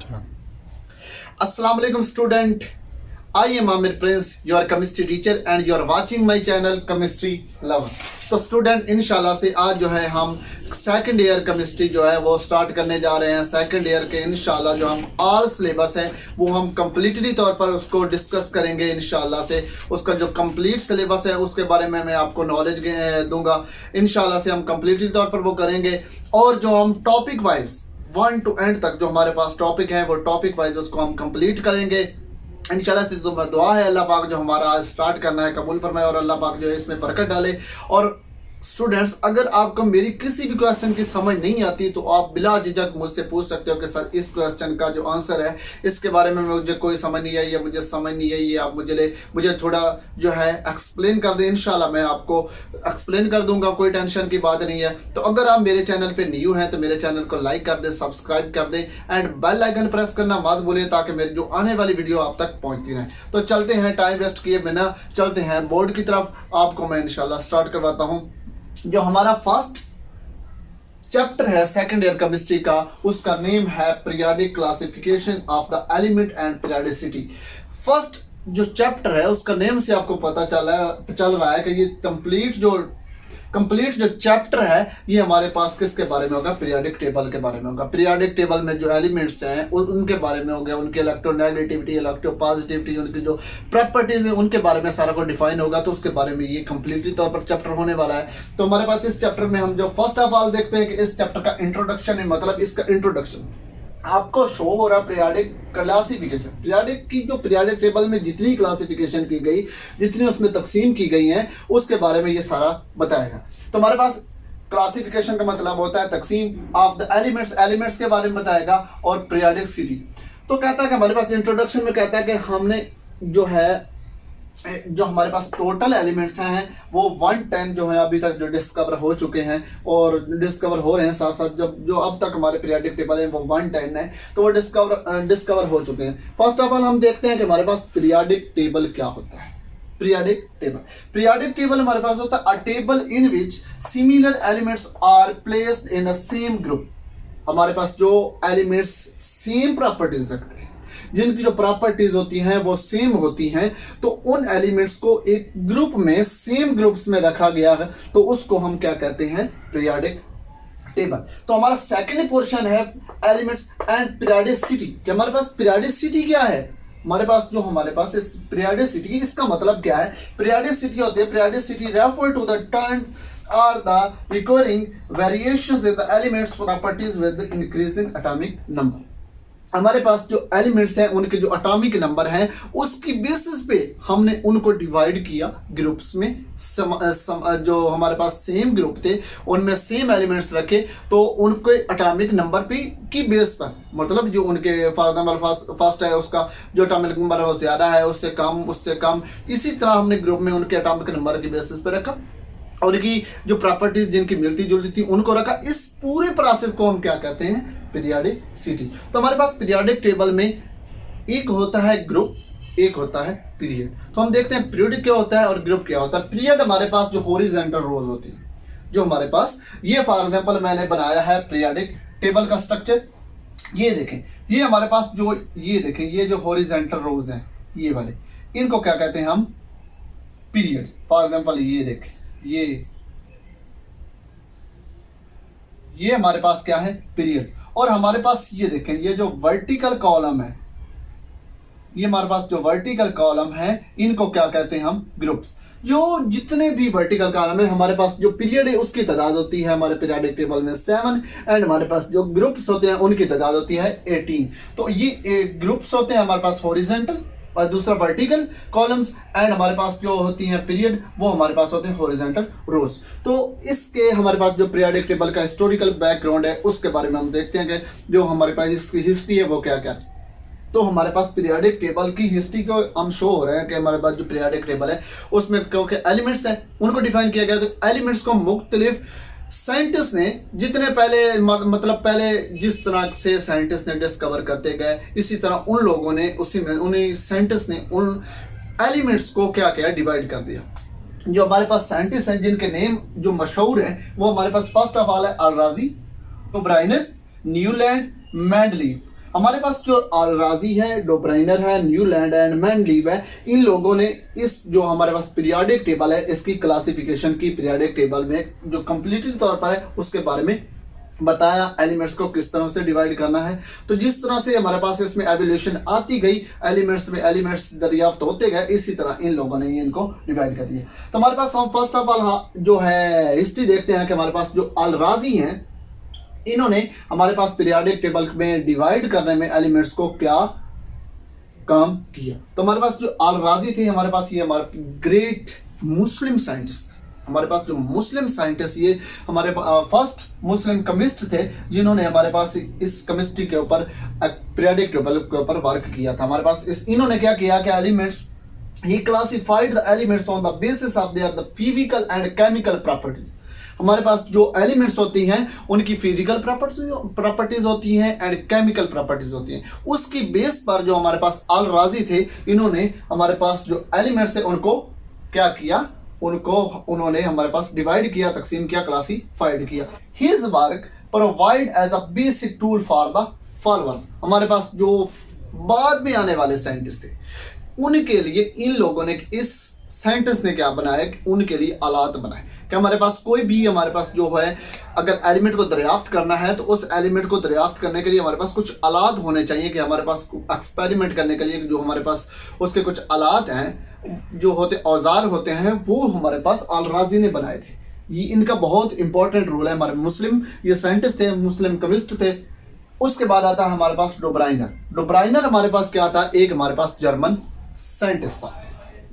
Assalamu alaikum student. I am Amir Prince, your chemistry teacher and you are watching my channel Chemistry Lover. तो student इंशाल्लाह से आज जो है हम सेकंड ईयर केमिस्ट्री जो है वो स्टार्ट करने जा रहे हैं। सेकंड ईयर के इंशाल्लाह जो हम ऑल सिलेबस है वो हम कम्प्लीटली तौर पर उसको डिस्कस करेंगे। इंशाल्लाह से उसका जो कंप्लीट सिलेबस है उसके बारे में मैं आपको नॉलेज दूंगा। इंशाल्लाह से हम कम्प्लीटली तौर पर वो करेंगे और जो हम टॉपिक वाइज 1 to एंड तक जो हमारे पास टॉपिक है वो टॉपिक वाइज उसको हम कंप्लीट करेंगे इंशाल्लाह। तो दुआ है अल्लाह पाक जो हमारा आज स्टार्ट करना है कबूल फरमाए और अल्लाह पाक जो है इसमें बरकत डाले। और स्टूडेंट्स, अगर आपको मेरी किसी भी क्वेश्चन की समझ नहीं आती तो आप बिला झिझक मुझसे पूछ सकते हो कि सर इस क्वेश्चन का जो आंसर है इसके बारे में मुझे कोई समझ नहीं आई है, मुझे समझ नहीं आई है, आप मुझे थोड़ा जो है एक्सप्लेन कर दें। इंशाल्लाह मैं आपको एक्सप्लेन कर दूंगा, कोई टेंशन की बात नहीं है। तो अगर आप मेरे चैनल पे न्यू हैं तो मेरे चैनल को लाइक कर दें, सब्सक्राइब कर दें एंड बेल आइकन प्रेस करना मत भूलें ताकि मेरी जो आने वाली वीडियो आप तक पहुंचती रहे। तो चलते हैं, टाइम वेस्ट किए बिना चलते हैं बोर्ड की तरफ। आपको मैं इंशाल्लाह स्टार्ट करवाता हूँ। जो हमारा फर्स्ट चैप्टर है सेकंड ईयर केमिस्ट्री का, उसका नेम है periodic classification of the element and periodicity. First जो चैप्टर है उसका नेम से आपको पता चल रहा है कि ये कंप्लीट जो चैप्टर है ये हमारे पास किसके बारे में होगा, पीरियोडिक टेबल के बारे में होगा। पीरियोडिक टेबल में जो एलिमेंट्स हैं उनके बारे में हो गया, उनके इलेक्ट्रोनेगेटिविटी, इलेक्ट्रोपॉजिटिविटी, उनकी जो प्रॉपर्टीज है उनके बारे में सारा को डिफाइन होगा। तो उसके बारे में ये कंप्लीटली तौर पर चैप्टर होने वाला है। तो हमारे पास इस चैप्टर में हम जो फर्स्ट ऑफ ऑल देखते हैं कि इस चैप्टर का इंट्रोडक्शन है, मतलब इसका इंट्रोडक्शन आपको शो हो रहा है पीरियोडिक क्लासिफिकेशन। पीरियोडिक की जो पीरियोडिक टेबल में जितनी क्लासिफिकेशन की गई, जितनी उसमें तकसीम की गई है उसके बारे में ये सारा बताएगा। तो हमारे पास क्लासिफिकेशन का मतलब होता है तकसीम ऑफ द एलिमेंट्स के बारे में बताएगा और पीरियोडिसिटी। तो कहता है कि हमारे पास इंट्रोडक्शन में कहता है कि हमने जो हमारे पास टोटल एलिमेंट्स हैं वो 110 जो है अभी तक जो डिस्कवर हो चुके हैं और डिस्कवर हो रहे हैं, साथ साथ जो अब तक हमारे पीरियोडिक टेबल है वो 110 है तो वो डिस्कवर हो चुके हैं। फर्स्ट ऑफ ऑल हम देखते हैं कि हमारे पास पीरियोडिक टेबल क्या होता है। पीरियोडिक टेबल हमारे पास होता है a table in which similar elements are placed in a same group. हमारे पास जो एलिमेंट्स सेम प्रॉपर्टीज रखते हैं, जिनकी जो प्रॉपर्टीज होती हैं वो सेम होती हैं, तो उन एलिमेंट्स को एक ग्रुप में सेम ग्रुप्स में रखा गया है तो उसको हम क्या कहते हैं, पीरियोडिक टेबल। तो हमारा सेकंड पोर्शन है एलिमेंट्स एंड पीरियोडिसिटी कि हमारे पास पीरियोडिसिटी क्या है। हमारे पास इस पीरियोडिसिटी, इसका मतलब क्या है, पीरियोडिसिटी होती है periodicity refer to the terms or the recurring variations in the elements properties with the increasing atomic number। हमारे पास जो एलिमेंट्स हैं उनके जो एटॉमिक नंबर हैं उसकी बेसिस पे हमने उनको डिवाइड किया ग्रुप्स में। जो हमारे पास सेम ग्रुप थे उनमें सेम एलिमेंट्स रखे तो उनके एटॉमिक नंबर पे की बेस पर, मतलब जो उनके फॉर एग्जांपल फर्स्ट है उसका जो एटॉमिक नंबर है वो ज्यादा है, उससे कम, इसी तरह हमने ग्रुप में उनके एटॉमिक नंबर की बेसिस पे रखा और उनकी जो प्रॉपर्टीज जिनकी मिलती जुलती थी उनको रखा। इस पूरे प्रोसेस को हम क्या कहते हैं, पीरियोडिसिटी। तो हमारे पास पीरियोडिक टेबल में एक होता है ग्रुप, एक होता है पीरियड। तो हम देखते हैं पीरियड क्या होता है और ग्रुप क्या होता है। पीरियड हमारे पास जो हॉरिजॉन्टल रोज होती है, जो हमारे पास ये फॉर एग्जांपल मैंने बनाया है पीरियोडिक टेबल का स्ट्रक्चर। ये देखें, ये हमारे पास ये जो हॉरिजॉन्टल रोज हैं ये वाले, इनको क्या कहते हैं हम, पीरियड्स। फॉर एग्जांपल ये देखें, ये हमारे पास क्या है, पीरियड्स। और हमारे पास ये देखें, ये जो वर्टिकल कॉलम है, ये हमारे पास जो वर्टिकल कॉलम है इनको क्या कहते हैं हम, ग्रुप्स। जो जितने भी वर्टिकल कॉलम है हमारे पास जो पीरियड है उसकी तादाद होती है हमारे पीरियोडिक टेबल में 7 एंड हमारे पास जो ग्रुप्स होते हैं उनकी तादाद होती है 18। तो ये ग्रुप्स होते हैं हमारे पास हॉरिजॉन्टल और दूसरा वर्टिकल कॉलम्स एंड हमारे पास जो होती हैं पीरियड वो हमारे पास होते हैं हॉरिजॉन्टल रोज। तो इसके हमारे पास जो पीरियोडिक टेबल का हिस्टोरिकल बैकग्राउंड है उसके बारे में हम देखते हैं कि जो हमारे पास इसकी हिस्ट्री है वो क्या क्या। तो हमारे पास पीरियोडिक टेबल की हिस्ट्री को हम शो हो रहे हैं कि हमारे पास जो पीरियोडिक टेबल है उसमें क्योंकि एलिमेंट्स हैं उनको डिफाइन किया गया। तो एलिमेंट्स को मुख्तलिफ साइंटिस्ट ने जितने पहले जिस तरह से साइंटिस्ट ने डिस्कवर करते गए, इसी तरह उन लोगों ने उन्हीं साइंटिस्ट ने उन एलिमेंट्स को क्या किया, डिवाइड कर दिया। जो हमारे पास साइंटिस्ट हैं जिनके नेम जो मशहूर हैं वो हमारे पास फर्स्ट ऑफ ऑल है अल-राज़ी, ब्राइनर, न्यूलैंड, मेंडलीफ। हमारे पास जो अल-राज़ी है, डोब्राइनर है, न्यूलैंड एंड मेंडलीव है, इन लोगों ने इस जो हमारे पास पीरियोडिक टेबल है इसकी क्लासिफिकेशन की पीरियोडिक टेबल में जो कंप्लीटली तौर पर है उसके बारे में बताया, एलिमेंट्स को किस तरह से डिवाइड करना है। तो जिस तरह से हमारे पास इसमें एवोल्यूशन आती गई, एलिमेंट्स में एलिमेंट्स दरियाफ्त होते गए, इसी तरह इन लोगों ने इनको डिवाइड कर दिया। तो हमारे पास हम फर्स्ट ऑफ ऑल जो है हिस्ट्री देखते हैं कि हमारे पास जो अल-राज़ी हैं इन्होंने हमारे पास पीरियोडिक टेबल में डिवाइड करने में एलिमेंट्स को क्या काम किया। तो हमारे पास जो अल-राज़ी थे, हमारे पास ये हमारे ग्रेट मुस्लिम साइंटिस्ट, हमारे पास जो मुस्लिम साइंटिस्ट, ये हमारे फर्स्ट मुस्लिम केमिस्ट थे जिन्होंने हमारे पास इस केमिस्ट्री के ऊपर पीरियोडिक टेबल के ऊपर वर्क किया था। हमारे पास इन्होंने क्या किया कि elements, he classified the elements on the basis of their the physical and chemical properties. हमारे पास जो एलिमेंट्स होती हैं उनकी फिजिकल प्रॉपर्टीज होती हैं एंड केमिकल प्रॉपर्टीज होती हैं, उसकी बेस पर जो हमारे पास अल-राज़ी थे इन्होंने हमारे पास जो एलिमेंट्स थे उनको क्या किया, उन्होंने हमारे पास डिवाइड किया, तकसीम किया, क्लासिफाइड किया। His work provide as a basic tool for the followers. हमारे पास जो बाद में आने वाले साइंटिस्ट थे उनके लिए इन लोगों ने, इस साइंटिस्ट ने क्या बनाया कि उनके लिए आलात बनाए कि हमारे पास कोई भी हमारे पास जो है अगर एलिमेंट को दरियाफ्त करना है तो उस एलिमेंट को दरियाफ्त करने के लिए हमारे पास कुछ आलात होने चाहिए कि हमारे पास एक्सपेरिमेंट करने के लिए जो हमारे पास उसके कुछ आलात हैं, जो होते औजार होते हैं, वो हमारे पास अल-राज़ी ने बनाए थे। ये इनका बहुत इंपॉर्टेंट रोल है। हमारे मुस्लिम ये साइंटिस्ट थे, मुस्लिम केमिस्ट थे। उसके बाद आता है हमारे पास डोब्राइनर। डोब्राइनर हमारे पास क्या था, एक हमारे पास जर्मन साइंटिस्ट था,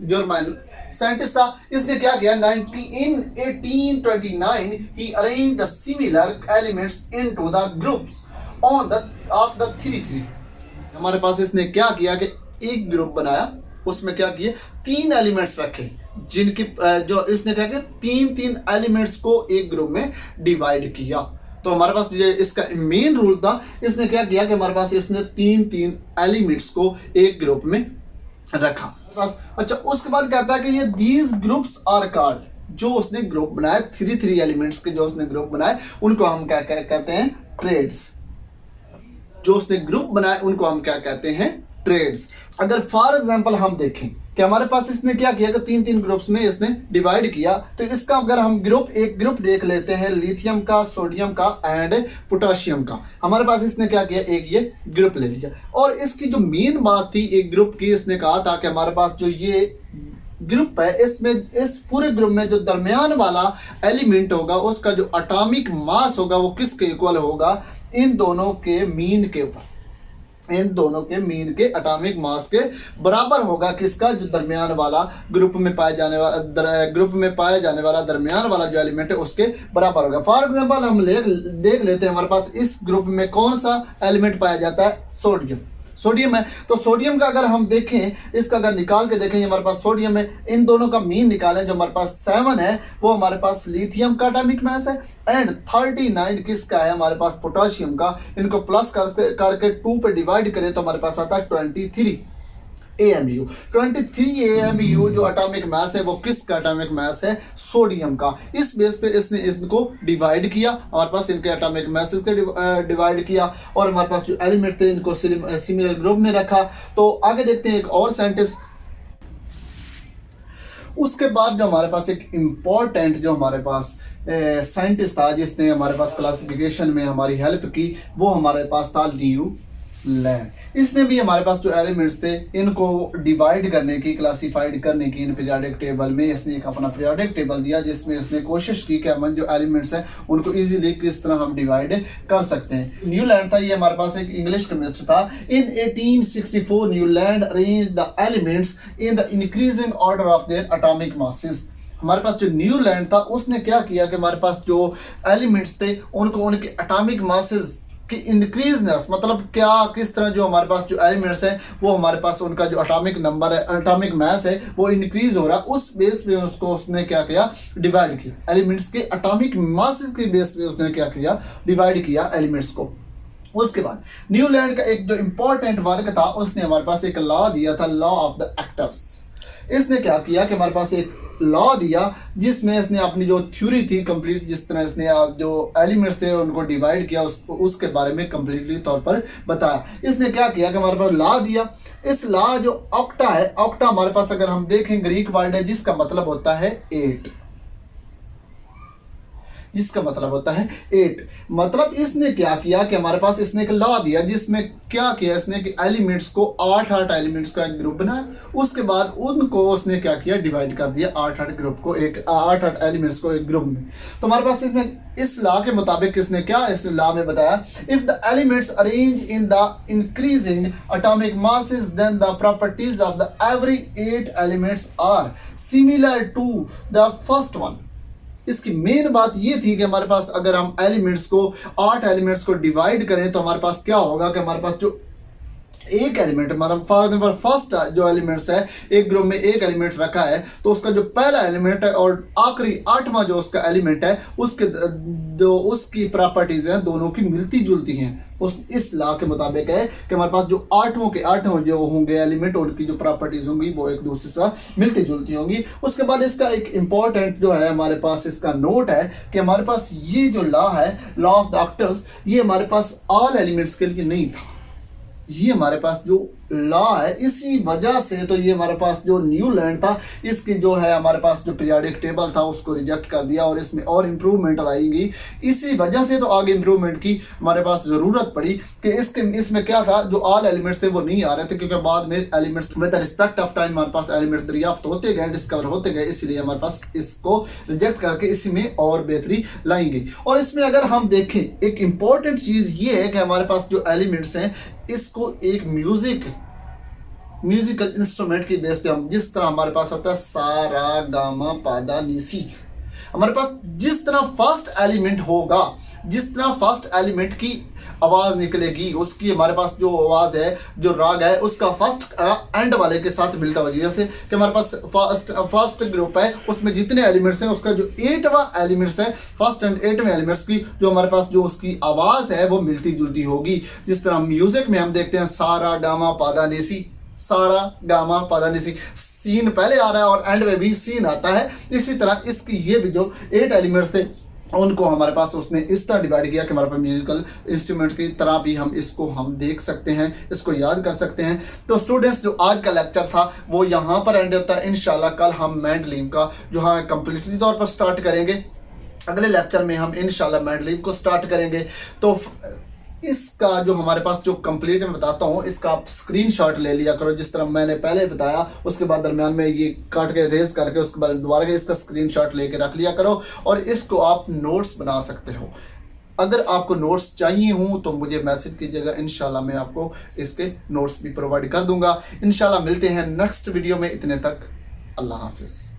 जर्मन साइंटिस्ट था। इसने क्या किया, 1829 he arranged the similar elements into the groups on the of the 3 हमारे पास इसने क्या किया कि एक ग्रुप बनाया, उसमें क्या किए, 3 एलिमेंट्स रखे जिनकी जो इसने क्या किया, 3 एलिमेंट्स को एक ग्रुप में डिवाइड किया। तो हमारे पास ये इसका मेन रूल था, इसने क्या किया कि हमारे पास इसने 3 एलिमेंट्स को एक ग्रुप में रखा। अच्छा, उसके बाद कहता है कि ये दीज ग्रुप्स आर कॉल्ड, जो उसने ग्रुप बनाए 3 एलिमेंट्स के जो उसने ग्रुप बनाए उनको हम क्या कहते हैं, ट्रेड्स। जो उसने ग्रुप बनाए उनको हम क्या कहते हैं, ट्रेड्स। अगर फॉर एग्जांपल हम देखें कि हमारे पास इसने क्या किया कि 3 ग्रुप्स में इसने डिवाइड किया, तो इसका अगर हम एक ग्रुप देख लेते हैं, लिथियम का, सोडियम का एंड पोटाशियम का। हमारे पास इसने क्या किया, एक ये ग्रुप ले लिया। और इसकी जो मेन बात थी एक ग्रुप की, इसने कहा था कि हमारे पास जो ये ग्रुप है इसमें, इस पूरे ग्रुप में जो दरमियान वाला एलिमेंट होगा उसका जो एटॉमिक मास होगा वो किसके इक्वल होगा, इन दोनों के मीन के ऊपर, इन दोनों के मीन के एटॉमिक मास के बराबर होगा। किसका, जो दरमियान वाला ग्रुप में पाए जाने वाला दरमियान वाला जो एलिमेंट है उसके बराबर होगा। फॉर एग्जांपल हम देख लेते हैं हमारे पास इस ग्रुप में कौन सा एलिमेंट पाया जाता है, सोडियम है। तो सोडियम का अगर हम देखें, इसका अगर निकाल के देखें, हमारे पास सोडियम है, इन दोनों का मीन निकालें, जो हमारे पास 7 है वो हमारे पास लिथियम का एटॉमिक मास है एंड 39 किसका है, हमारे पास पोटाशियम का। इनको प्लस करके 2 पे डिवाइड करें तो हमारे पास आता है 23 AMU। 23 AMU जो एटॉमिक मास है वो किसका एटॉमिक मास है, सोडियम का। इस बेस पे इसने इनको डिवाइड किया, हमारे पास इनके एटॉमिक मासेस के डिवाइड किया और हमारे पास जो एलिमेंट थे इनको सिमिलर ग्रुप में रखा। तो आगे देखते हैं एक और साइंटिस्ट। उसके बाद जो हमारे पास एक इम्पोर्टेंट जो हमारे पास साइंटिस्ट था जिसने हमारे पास क्लासिफिकेशन में हमारी हेल्प की, वो हमारे पास था न्यूलैंड। इसने भी हमारे पास जो एलिमेंट्स थे इनको डिवाइड करने की, क्लासिफाइड करने की इन पीरियोडिक टेबल में इसने एक अपना पीरियोडिक टेबल दिया जिसमें इसने कोशिश की कि हम जो एलिमेंट्स हैं उनको इजीली किस तरह हम डिवाइड कर सकते हैं। न्यूलैंड था, ये हमारे पास एक इंग्लिश केमिस्ट था। In 1864 Newland arranged the elements in the increasing order of their atomic masses. हमारे पास जो न्यूलैंड था उसने क्या किया कि हमारे पास जो एलिमेंट्स थे उनको उनके एटॉमिक मासेस कि इंक्रीजनेस मतलब क्या, किस तरह जो हमारे पास जो एलिमेंट्स हैं वो हमारे पास उनका जो एटॉमिक नंबर है, एटॉमिक मास है वो इंक्रीज हो रहा है, उस बेस पे उसको उसने क्या किया, डिवाइड किया। एलिमेंट्स के एटॉमिक मासेस के बेस पे उसने क्या किया, डिवाइड किया एलिमेंट्स को। उसके बाद न्यूलैंड का एक जो इंपॉर्टेंट वर्क था, उसने हमारे पास एक लॉ दिया था, लॉ ऑफ द एक्टिव्स। इसने क्या किया कि हमारे पास एक लॉ दिया जिसमें इसने अपनी जो थ्योरी थी कंप्लीट, जिस तरह इसने जो एलिमेंट्स थे उनको डिवाइड किया, उसके बारे में कंप्लीटली तौर पर बताया। इसने क्या किया कि हमारे पास लॉ दिया। इस लॉ जो ऑक्टा है, ऑक्टा हमारे पास अगर हम देखें ग्रीक वर्ड है जिसका मतलब होता है 8, जिसका मतलब होता है 8। मतलब इसने क्या किया कि हमारे पास इसने एक लॉ दिया जिसमें क्या किया इसने कि एलिमेंट्स को 8 एलिमेंट्स का एक ग्रुप बनाया, उसके बाद उनको उसने क्या किया डिवाइड कर दिया 8 ग्रुप को, एक 8 एलिमेंट्स को एक ग्रुप में। तो हमारे पास इसमें इस लॉ के मुताबिक किसने क्या इस लॉ में बताया, if the elements arrange in the increasing atomic masses then the properties of the every 8 elements are similar to the first one. इसकी मेन बात ये थी कि हमारे पास अगर हम एलिमेंट्स को 8 एलिमेंट्स को डिवाइड करें तो हमारे पास क्या होगा कि हमारे पास जो एक एलिमेंट, हमारा फॉर एग्जाम्पल फर्स्ट जो एलिमेंट्स है एक ग्रुप में एक एलिमेंट रखा है तो उसका जो पहला एलिमेंट है और आखिरी 8वां जो उसका एलिमेंट है उसके जो उसकी प्रॉपर्टीज हैं दोनों की मिलती जुलती हैं। इस लॉ के मुताबिक है कि हमारे पास जो 8 के 8 जो होंगे एलिमेंट उनकी जो प्रॉपर्टीज होंगी वो एक दूसरे से मिलती जुलती होंगी। उसके बाद इसका एक इंपॉर्टेंट जो है हमारे पास इसका नोट है कि हमारे पास ये जो लॉ है लॉ ऑफ द ऑक्टल्स, ये हमारे पास ऑल एलिमेंट्स के लिए नहीं था। ये हमारे पास जो लॉ है इसी वजह से तो ये हमारे पास जो न्यूलैंड था इसकी जो है हमारे पास जो पीरियोडिक टेबल था उसको रिजेक्ट कर दिया और इसमें और इम्प्रूवमेंट लाएगी। इसी वजह से तो आगे इम्प्रूवमेंट की हमारे पास जरूरत पड़ी कि इसमें क्या था जो ऑल एलिमेंट्स थे वो नहीं आ रहे थे, क्योंकि बाद में elements with respect of time हमारे पास एलिमेंट्स दरियाफ्त होते गए, डिस्कवर होते गए, इसलिए हमारे पास इसको रिजेक्ट करके इसी में और बेहतरी लाएंगे। और इसमें अगर हम देखें एक इंपॉर्टेंट चीज ये है कि हमारे पास जो एलिमेंट्स हैं इसको एक म्यूजिकल इंस्ट्रूमेंट की बेस पे हम जिस तरह हमारे पास होता है सा रा गामा पादा नीसी, हमारे पास जिस तरह फर्स्ट एलिमेंट होगा, जिस तरह फर्स्ट एलिमेंट की आवाज निकलेगी उसकी हमारे पास जो आवाज है जो राग है उसका फर्स्ट एंड वाले के साथ मिलता होगा। जैसे कि हमारे पास फर्स्ट ग्रुप है उसमें जितने एलिमेंट्स हैं उसका जो 8वां एलिमेंट्स है फर्स्ट एंड 8वें एलिमेंट्स की जो हमारे पास जो उसकी आवाज है वो मिलती जुलती होगी। जिस तरह म्यूजिक में हम देखते हैं सारा गामा पादा नेसी, सारा गामा पादा निसी, सीन पहले आ रहा है और एंड में भी सीन आता है। इसी तरह इसकी ये भी जो 8 एलिमेंट्स थे उनको हमारे पास उसने इस तरह डिवाइड किया कि हमारे पास म्यूजिकल इंस्ट्रूमेंट की तरह भी हम इसको देख सकते हैं, इसको याद कर सकते हैं। तो स्टूडेंट्स जो आज का लेक्चर था वो यहाँ पर एंड होता है। इंशाल्लाह कल हम मेंडलीव का जो है कंप्लीटली तौर पर स्टार्ट करेंगे। अगले लेक्चर में हम इंशाल्लाह मेंडलीव को स्टार्ट करेंगे। तो इसका जो हमारे पास जो कंप्लीट मैं बताता हूँ इसका आप स्क्रीनशॉट ले लिया करो, जिस तरह मैंने पहले बताया। उसके बाद दरमियान में ये काट के रेज करके उसके बाद दोबारा इसका स्क्रीनशॉट लेके रख लिया करो और इसको आप नोट्स बना सकते हो। अगर आपको नोट्स चाहिए हों तो मुझे मैसेज कीजिएगा, इंशाल्लाह मैं आपको इसके नोट्स भी प्रोवाइड कर दूंगा। इंशाल्लाह मिलते हैं नेक्स्ट वीडियो में। इतने तक अल्लाह हाफिज़।